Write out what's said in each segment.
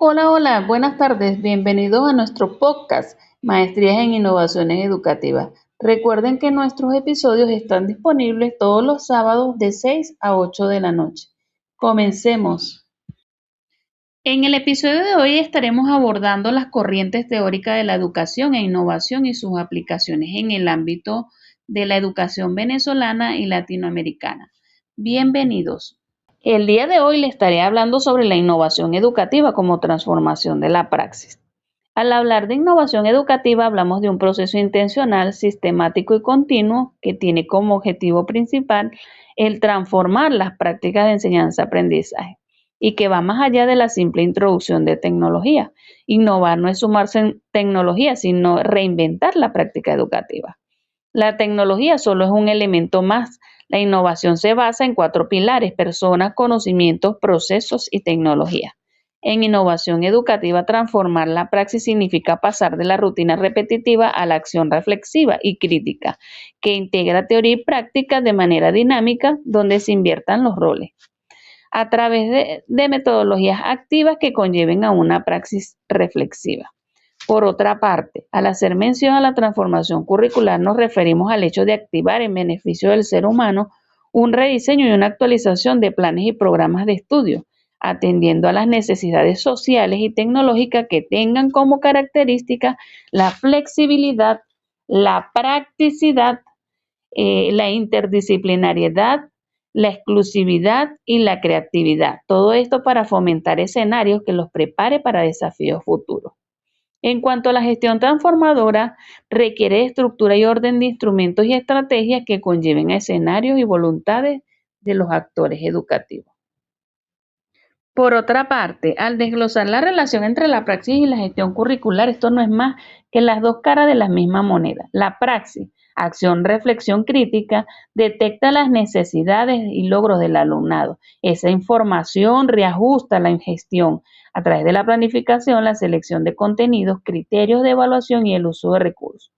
Hola, hola, buenas tardes. Bienvenidos a nuestro podcast Maestrías en Innovaciones Educativas. Recuerden que nuestros episodios están disponibles todos los sábados de 6 a 8 de la noche. Comencemos. En el episodio de hoy estaremos abordando las corrientes teóricas de la educación e innovación y sus aplicaciones en el ámbito de la educación venezolana y latinoamericana. Bienvenidos. El día de hoy le estaré hablando sobre la innovación educativa como transformación de la praxis. Al hablar de innovación educativa hablamos de un proceso intencional, sistemático y continuo que tiene como objetivo principal el transformar las prácticas de enseñanza-aprendizaje y que va más allá de la simple introducción de tecnología. Innovar no es sumarse en tecnología, sino reinventar la práctica educativa. La tecnología solo es un elemento más. La innovación se basa en 4 pilares: personas, conocimientos, procesos y tecnología. En innovación educativa, transformar la praxis significa pasar de la rutina repetitiva a la acción reflexiva y crítica, que integra teoría y práctica de manera dinámica, donde se inviertan los roles, a través de metodologías activas que conlleven a una praxis reflexiva. Por otra parte, al hacer mención a la transformación curricular, nos referimos al hecho de activar en beneficio del ser humano un rediseño y una actualización de planes y programas de estudio, atendiendo a las necesidades sociales y tecnológicas que tengan como característica la flexibilidad, la practicidad, la interdisciplinariedad, la exclusividad y la creatividad. Todo esto para fomentar escenarios que los prepare para desafíos futuros. En cuanto a la gestión transformadora, requiere de estructura y orden de instrumentos y estrategias que conlleven a escenarios y voluntades de los actores educativos. Por otra parte, al desglosar la relación entre la praxis y la gestión curricular, esto no es más que las dos caras de la misma moneda. La praxis, acción, reflexión crítica, detecta las necesidades y logros del alumnado. Esa información reajusta la gestión a través de la planificación, la selección de contenidos, criterios de evaluación y el uso de recursos.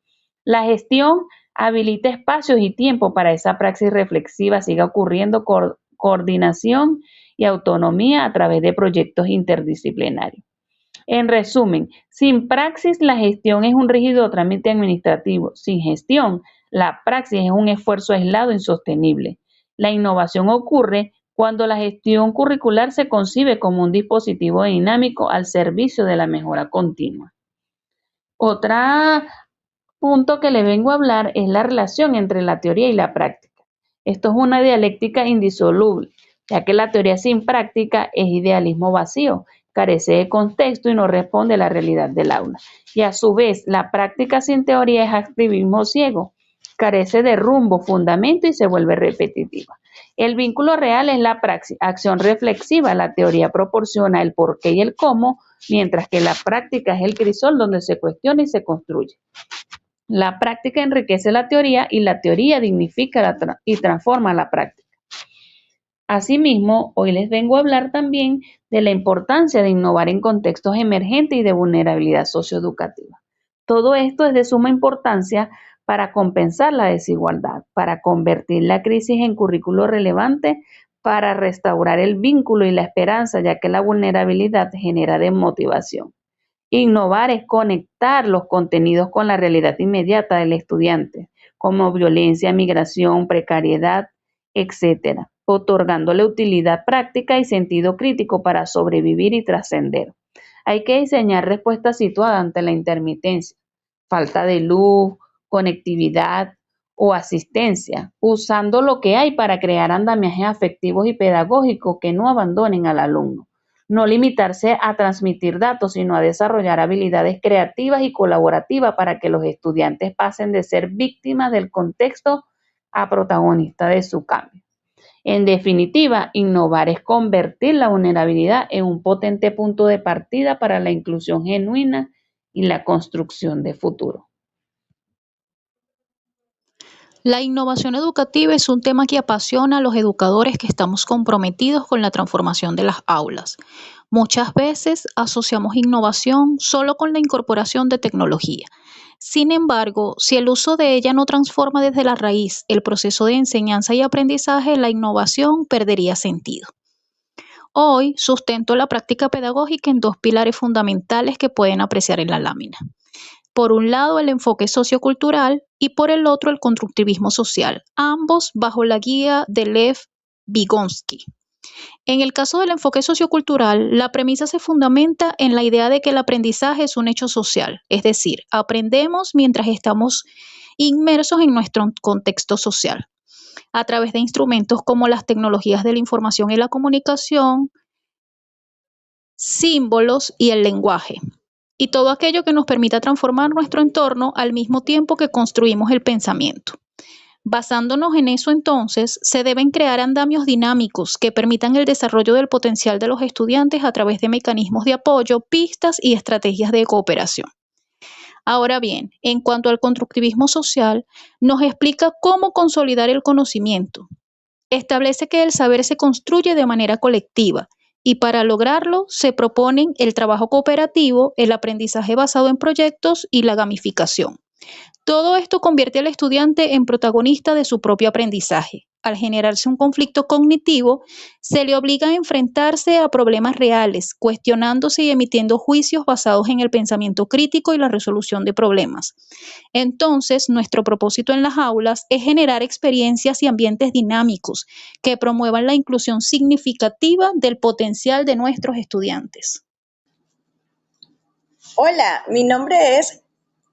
La gestión habilita espacios y tiempo para esa praxis reflexiva siga ocurriendo, coordinación y autonomía a través de proyectos interdisciplinarios. En resumen, sin praxis la gestión es un rígido trámite administrativo. Sin gestión, la praxis es un esfuerzo aislado e insostenible. La innovación ocurre cuando la gestión curricular se concibe como un dispositivo dinámico al servicio de la mejora continua. Otro punto que le vengo a hablar es la relación entre la teoría y la práctica. Esto es una dialéctica indisoluble, ya que la teoría sin práctica es idealismo vacío, carece de contexto y no responde a la realidad del aula. Y a su vez, la práctica sin teoría es activismo ciego, carece de rumbo, fundamento y se vuelve repetitiva. El vínculo real es la praxis, acción reflexiva. La teoría proporciona el por qué y el cómo, mientras que la práctica es el crisol donde se cuestiona y se construye. La práctica enriquece la teoría y la teoría dignifica y transforma la práctica. Asimismo, hoy les vengo a hablar también de la importancia de innovar en contextos emergentes y de vulnerabilidad socioeducativa. Todo esto es de suma importancia para compensar la desigualdad, para convertir la crisis en currículo relevante, para restaurar el vínculo y la esperanza, ya que la vulnerabilidad genera desmotivación. Innovar es conectar los contenidos con la realidad inmediata del estudiante, como violencia, migración, precariedad, etcétera, otorgándole utilidad práctica y sentido crítico para sobrevivir y trascender. Hay que diseñar respuestas situadas ante la intermitencia, falta de luz, conectividad o asistencia, usando lo que hay para crear andamiajes afectivos y pedagógicos que no abandonen al alumno. No limitarse a transmitir datos, sino a desarrollar habilidades creativas y colaborativas para que los estudiantes pasen de ser víctimas del contexto a protagonistas de su cambio. En definitiva, innovar es convertir la vulnerabilidad en un potente punto de partida para la inclusión genuina y la construcción de futuro. La innovación educativa es un tema que apasiona a los educadores que estamos comprometidos con la transformación de las aulas. Muchas veces asociamos innovación solo con la incorporación de tecnología. Sin embargo, si el uso de ella no transforma desde la raíz el proceso de enseñanza y aprendizaje, la innovación perdería sentido. Hoy sustento la práctica pedagógica en dos pilares fundamentales que pueden apreciar en la lámina. Por un lado, el enfoque sociocultural y por el otro, el constructivismo social, ambos bajo la guía de Lev Vygotsky. En el caso del enfoque sociocultural, la premisa se fundamenta en la idea de que el aprendizaje es un hecho social, es decir, aprendemos mientras estamos inmersos en nuestro contexto social, a través de instrumentos como las tecnologías de la información y la comunicación, símbolos y el lenguaje, y todo aquello que nos permita transformar nuestro entorno al mismo tiempo que construimos el pensamiento. Basándonos en eso entonces, se deben crear andamios dinámicos que permitan el desarrollo del potencial de los estudiantes a través de mecanismos de apoyo, pistas y estrategias de cooperación. Ahora bien, en cuanto al constructivismo social, nos explica cómo consolidar el conocimiento. Establece que el saber se construye de manera colectiva y para lograrlo se proponen el trabajo cooperativo, el aprendizaje basado en proyectos y la gamificación. Todo esto convierte al estudiante en protagonista de su propio aprendizaje. Al generarse un conflicto cognitivo, se le obliga a enfrentarse a problemas reales, cuestionándose y emitiendo juicios basados en el pensamiento crítico y la resolución de problemas. Entonces, nuestro propósito en las aulas es generar experiencias y ambientes dinámicos que promuevan la inclusión significativa del potencial de nuestros estudiantes. Hola, mi nombre es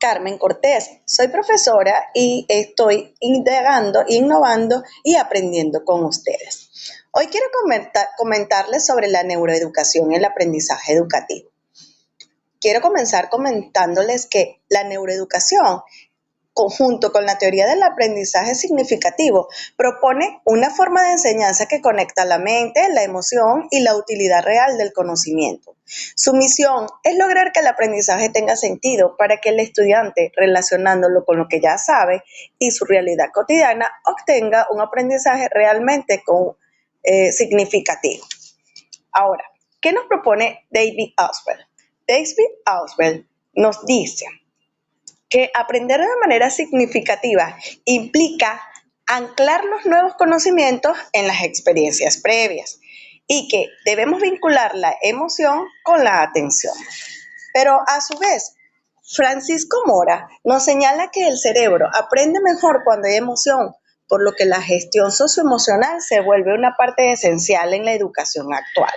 Carmen Cortés. Soy profesora y estoy indagando, innovando y aprendiendo con ustedes. Hoy quiero comentarles sobre la neuroeducación y el aprendizaje educativo. Quiero comenzar comentándoles que la neuroeducación, conjunto con la teoría del aprendizaje significativo, propone una forma de enseñanza que conecta la mente, la emoción y la utilidad real del conocimiento. Su misión es lograr que el aprendizaje tenga sentido para que el estudiante, relacionándolo con lo que ya sabe y su realidad cotidiana, obtenga un aprendizaje realmente significativo. Ahora, ¿qué nos propone David Ausubel? David Ausubel nos dice que aprender de manera significativa implica anclar los nuevos conocimientos en las experiencias previas y que debemos vincular la emoción con la atención. Pero a su vez, Francisco Mora nos señala que el cerebro aprende mejor cuando hay emoción, por lo que la gestión socioemocional se vuelve una parte esencial en la educación actual.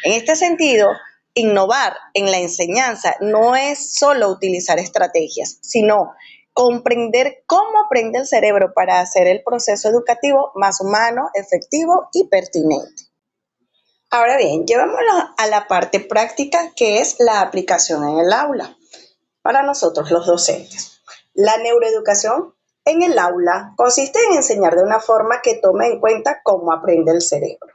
En este sentido, innovar en la enseñanza no es solo utilizar estrategias, sino comprender cómo aprende el cerebro para hacer el proceso educativo más humano, efectivo y pertinente. Ahora bien, llevámoslo a la parte práctica, que es la aplicación en el aula. Para nosotros los docentes, la neuroeducación en el aula consiste en enseñar de una forma que tome en cuenta cómo aprende el cerebro.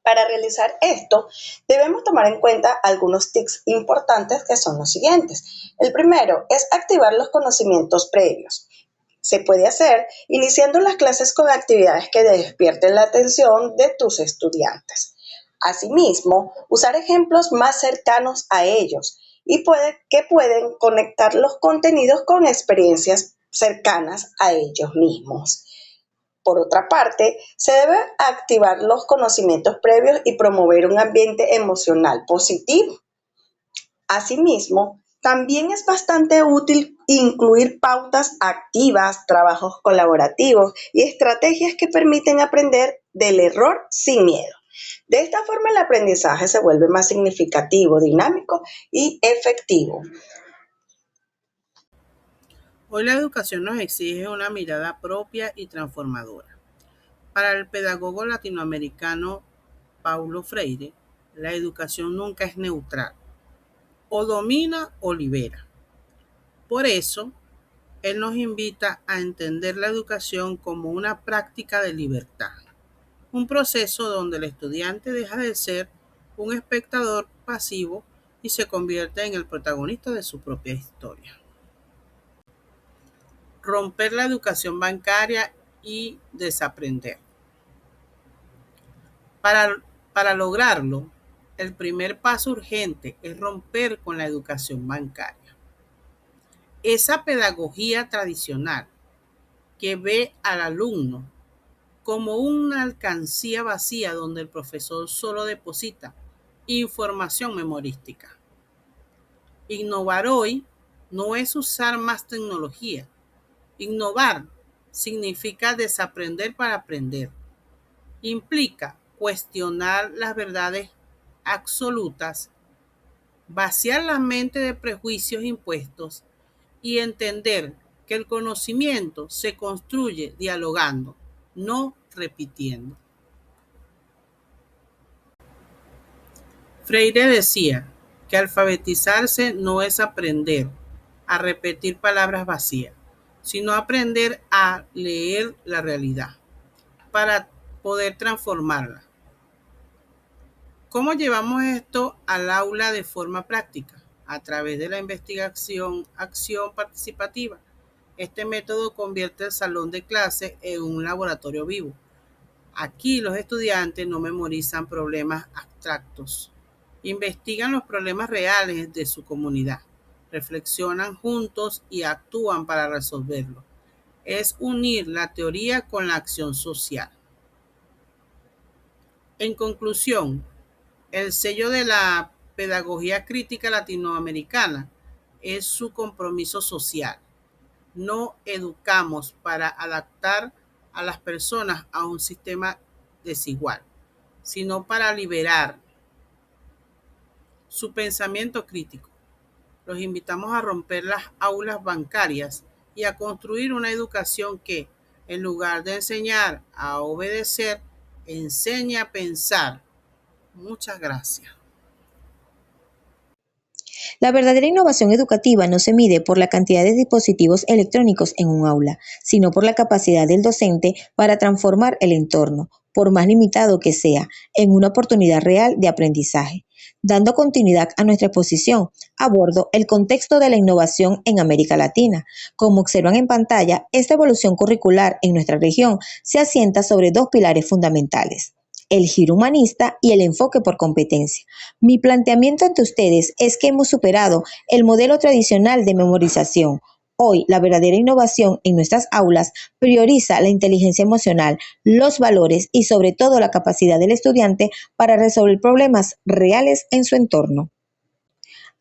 Para realizar esto, debemos tomar en cuenta algunos tips importantes que son los siguientes. El primero es activar los conocimientos previos. Se puede hacer iniciando las clases con actividades que despierten la atención de tus estudiantes. Asimismo, usar ejemplos más cercanos a ellos y que pueden conectar los contenidos con experiencias cercanas a ellos mismos. Por otra parte, se debe activar los conocimientos previos y promover un ambiente emocional positivo. Asimismo, también es bastante útil incluir pautas activas, trabajos colaborativos y estrategias que permiten aprender del error sin miedo. De esta forma, el aprendizaje se vuelve más significativo, dinámico y efectivo. Hoy la educación nos exige una mirada propia y transformadora. Para el pedagogo latinoamericano Paulo Freire, la educación nunca es neutral, o domina o libera. Por eso, él nos invita a entender la educación como una práctica de libertad, un proceso donde el estudiante deja de ser un espectador pasivo y se convierte en el protagonista de su propia historia. Romper la educación bancaria y desaprender. Para lograrlo, el primer paso urgente es romper con la educación bancaria. Esa pedagogía tradicional que ve al alumno como una alcancía vacía donde el profesor solo deposita información memorística. Innovar hoy no es usar más tecnología. Innovar significa desaprender para aprender. Implica cuestionar las verdades absolutas, vaciar la mente de prejuicios impuestos y entender que el conocimiento se construye dialogando, no repitiendo. Freire decía que alfabetizarse no es aprender a repetir palabras vacías, sino aprender a leer la realidad para poder transformarla. ¿Cómo llevamos esto al aula de forma práctica? A través de la investigación, acción participativa. Este método convierte el salón de clase en un laboratorio vivo. Aquí los estudiantes no memorizan problemas abstractos, investigan los problemas reales de su comunidad, reflexionan juntos y actúan para resolverlos. Es unir la teoría con la acción social. En conclusión, el sello de la pedagogía crítica latinoamericana es su compromiso social. No educamos para adaptar a las personas a un sistema desigual, sino para liberar su pensamiento crítico. Los invitamos a romper las aulas bancarias y a construir una educación que, en lugar de enseñar a obedecer, enseñe a pensar. Muchas gracias. La verdadera innovación educativa no se mide por la cantidad de dispositivos electrónicos en un aula, sino por la capacidad del docente para transformar el entorno, por más limitado que sea, en una oportunidad real de aprendizaje. Dando continuidad a nuestra exposición, abordo el contexto de la innovación en América Latina. Como observan en pantalla, esta evolución curricular en nuestra región se asienta sobre dos pilares fundamentales: el giro humanista y el enfoque por competencia. Mi planteamiento ante ustedes es que hemos superado el modelo tradicional de memorización. Hoy, la verdadera innovación en nuestras aulas prioriza la inteligencia emocional, los valores y sobre todo la capacidad del estudiante para resolver problemas reales en su entorno.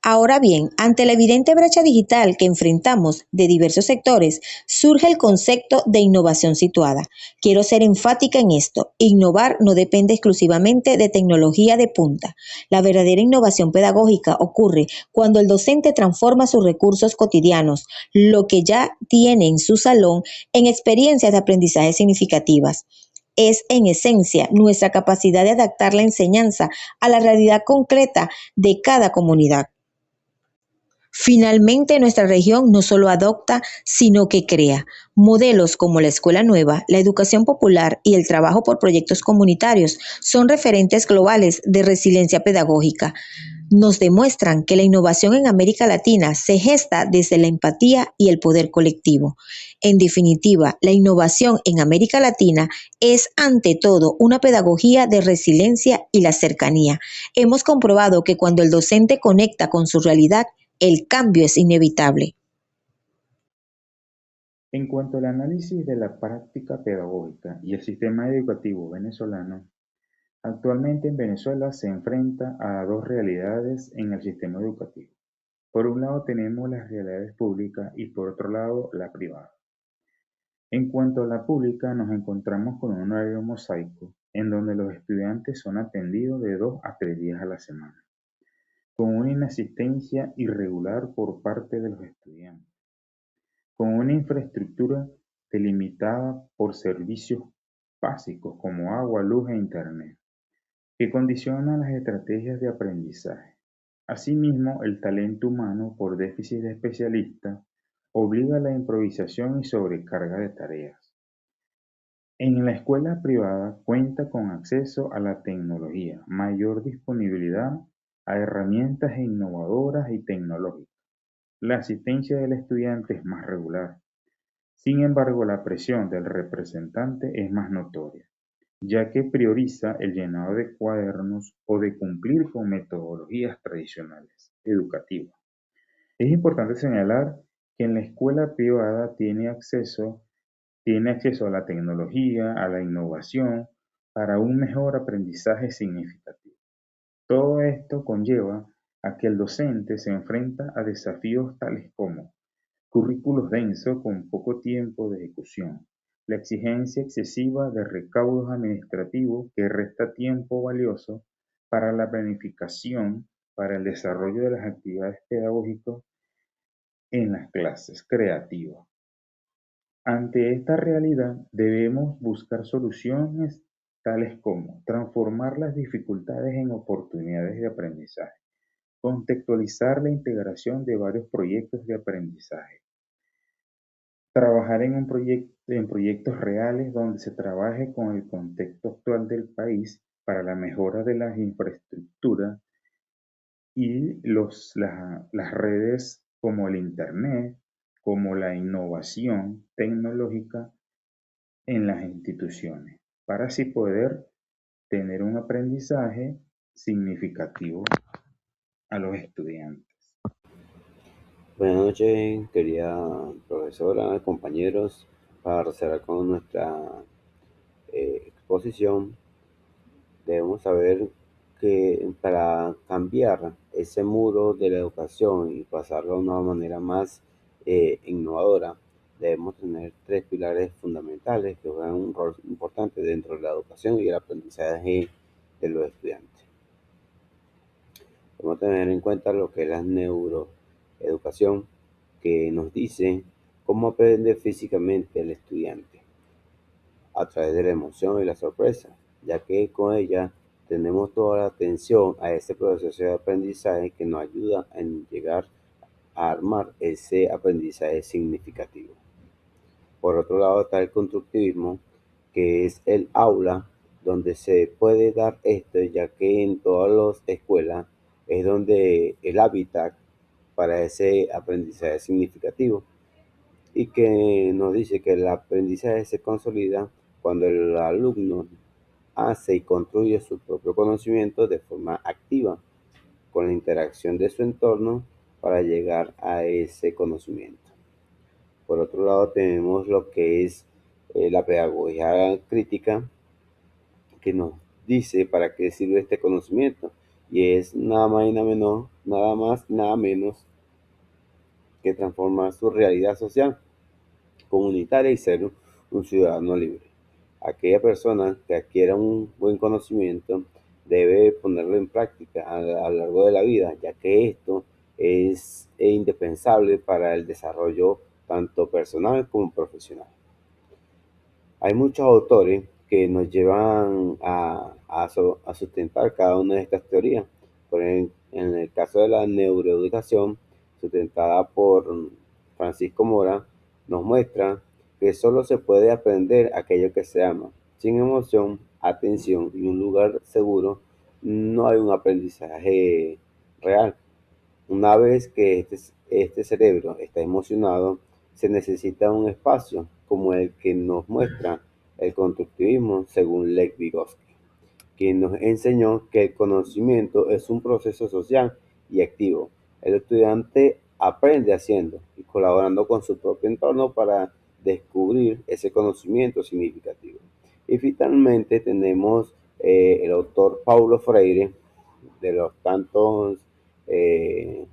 Ahora bien, ante la evidente brecha digital que enfrentamos de diversos sectores, surge el concepto de innovación situada. Quiero ser enfática en esto. Innovar no depende exclusivamente de tecnología de punta. La verdadera innovación pedagógica ocurre cuando el docente transforma sus recursos cotidianos, lo que ya tiene en su salón, en experiencias de aprendizaje significativas. Es, en esencia, nuestra capacidad de adaptar la enseñanza a la realidad concreta de cada comunidad. Finalmente, nuestra región no solo adopta, sino que crea modelos como la Escuela Nueva, la educación popular y el trabajo por proyectos comunitarios. Son referentes globales de resiliencia pedagógica. Nos demuestran que la innovación en América Latina se gesta desde la empatía y el poder colectivo. En definitiva, la innovación en América Latina es ante todo una pedagogía de resiliencia y la cercanía. Hemos comprobado que cuando el docente conecta con su realidad, el cambio es inevitable. En cuanto al análisis de la práctica pedagógica y el sistema educativo venezolano, actualmente en Venezuela se enfrenta a dos realidades en el sistema educativo. Por un lado tenemos las realidades públicas y por otro lado la privada. En cuanto a la pública, nos encontramos con un horario mosaico en donde los estudiantes son atendidos de 2 a 3 días a la semana, con una inasistencia irregular por parte de los estudiantes, con una infraestructura delimitada por servicios básicos como agua, luz e internet, que condicionan las estrategias de aprendizaje. Asimismo, el talento humano, por déficit de especialistas, obliga a la improvisación y sobrecarga de tareas. En la escuela privada cuenta con acceso a la tecnología, mayor disponibilidad a herramientas innovadoras y tecnológicas. La asistencia del estudiante es más regular. Sin embargo, la presión del representante es más notoria, ya que prioriza el llenado de cuadernos o de cumplir con metodologías tradicionales educativas. Es importante señalar que en la escuela privada tiene acceso tiene acceso a la tecnología, a la innovación, para un mejor aprendizaje significativo. Todo esto conlleva a que el docente se enfrenta a desafíos tales como currículos densos con poco tiempo de ejecución, la exigencia excesiva de recaudos administrativos que resta tiempo valioso para la planificación, para el desarrollo de las actividades pedagógicas en las clases creativas. Ante esta realidad debemos buscar soluciones tales como transformar las dificultades en oportunidades de aprendizaje, contextualizar la integración de varios proyectos de aprendizaje, trabajar en proyectos reales donde se trabaje con el contexto actual del país para la mejora de las infraestructuras y las redes como el Internet, como la innovación tecnológica en las instituciones, para así poder tener un aprendizaje significativo a los estudiantes. Buenas noches, querida profesora, compañeros. Para cerrar con nuestra exposición, debemos saber que para cambiar ese muro de la educación y pasarlo a una manera más innovadora, debemos tener tres pilares fundamentales que juegan un rol importante dentro de la educación y el aprendizaje de los estudiantes. Debemos tener en cuenta lo que es la neuroeducación, que nos dice cómo aprende físicamente el estudiante a través de la emoción y la sorpresa, ya que con ella tenemos toda la atención a ese proceso de aprendizaje que nos ayuda en llegar a armar ese aprendizaje significativo. Por otro lado está el constructivismo, que es el aula donde se puede dar esto, ya que en todas las escuelas es donde el hábitat para ese aprendizaje significativo, y que nos dice que el aprendizaje se consolida cuando el alumno hace y construye su propio conocimiento de forma activa con la interacción de su entorno para llegar a ese conocimiento. Por otro lado tenemos lo que es la pedagogía crítica, que nos dice para qué sirve este conocimiento, y es nada más y nada menos que transformar su realidad social, comunitaria y ser un ciudadano libre. Aquella persona que adquiera un buen conocimiento debe ponerlo en práctica a lo largo de la vida, ya que esto es indispensable para el desarrollo tanto personal como profesional. Hay muchos autores que nos llevan a sustentar cada una de estas teorías. En el caso de la neuroeducación, sustentada por Francisco Mora, nos muestra que solo se puede aprender aquello que se ama. Sin emoción, atención y un lugar seguro, no hay un aprendizaje real. Una vez que este cerebro está emocionado, se necesita un espacio como el que nos muestra el constructivismo según Lev Vygotsky, quien nos enseñó que el conocimiento es un proceso social y activo. El estudiante aprende haciendo y colaborando con su propio entorno para descubrir ese conocimiento significativo. Y finalmente tenemos el autor Paulo Freire, de los tantos eh,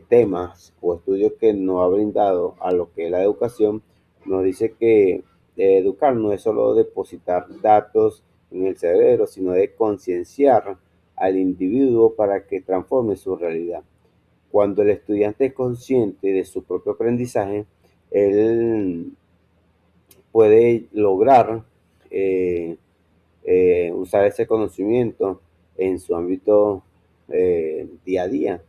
temas o estudios que nos ha brindado a lo que es la educación, nos dice que educar no es solo depositar datos en el cerebro, sino de concienciar al individuo para que transforme su realidad. Cuando el estudiante es consciente de su propio aprendizaje, él puede lograr usar ese conocimiento en su ámbito día a día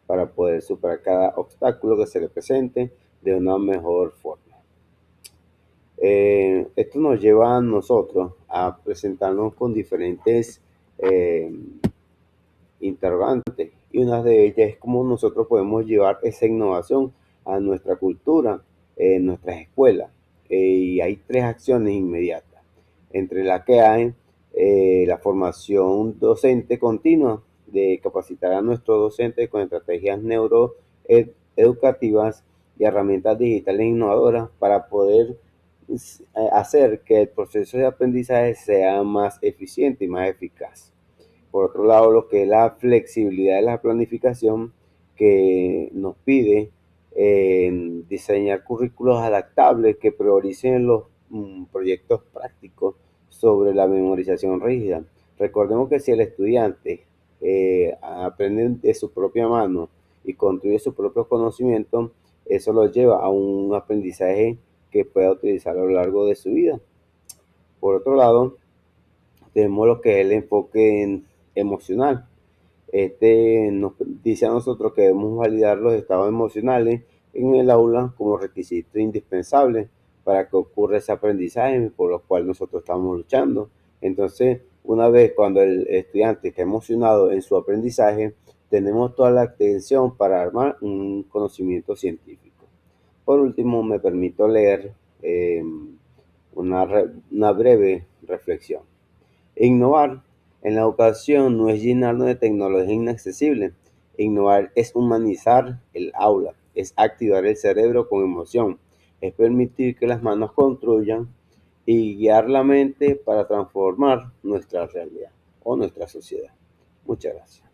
para poder superar cada obstáculo que se le presente de una mejor forma. Esto nos lleva a nosotros a presentarnos con diferentes interrogantes, y una de ellas es cómo nosotros podemos llevar esa innovación a nuestra cultura, en nuestras escuelas. Y hay tres acciones inmediatas, entre las que hay la formación docente continua, de capacitar a nuestros docentes con estrategias neuroeducativas y herramientas digitales innovadoras para poder hacer que el proceso de aprendizaje sea más eficiente y más eficaz. Por otro lado, lo que es la flexibilidad de la planificación que nos pide diseñar currículos adaptables que prioricen los proyectos prácticos sobre la memorización rígida. Recordemos que si el estudiante aprende de su propia mano y construye sus propios conocimientos, eso lo lleva a un aprendizaje que pueda utilizar a lo largo de su vida. Por otro lado, tenemos lo que es el enfoque emocional. Este nos dice a nosotros que debemos validar los estados emocionales en el aula como requisito indispensable para que ocurra ese aprendizaje por lo cual nosotros estamos luchando. Entonces, una vez cuando el estudiante está emocionado en su aprendizaje, tenemos toda la atención para armar un conocimiento científico. Por último, me permito leer una breve reflexión. Innovar en la educación no es llenarnos de tecnología inaccesible. Innovar es humanizar el aula, es activar el cerebro con emoción, es permitir que las manos construyan y guiar la mente para transformar nuestra realidad o nuestra sociedad. Muchas gracias.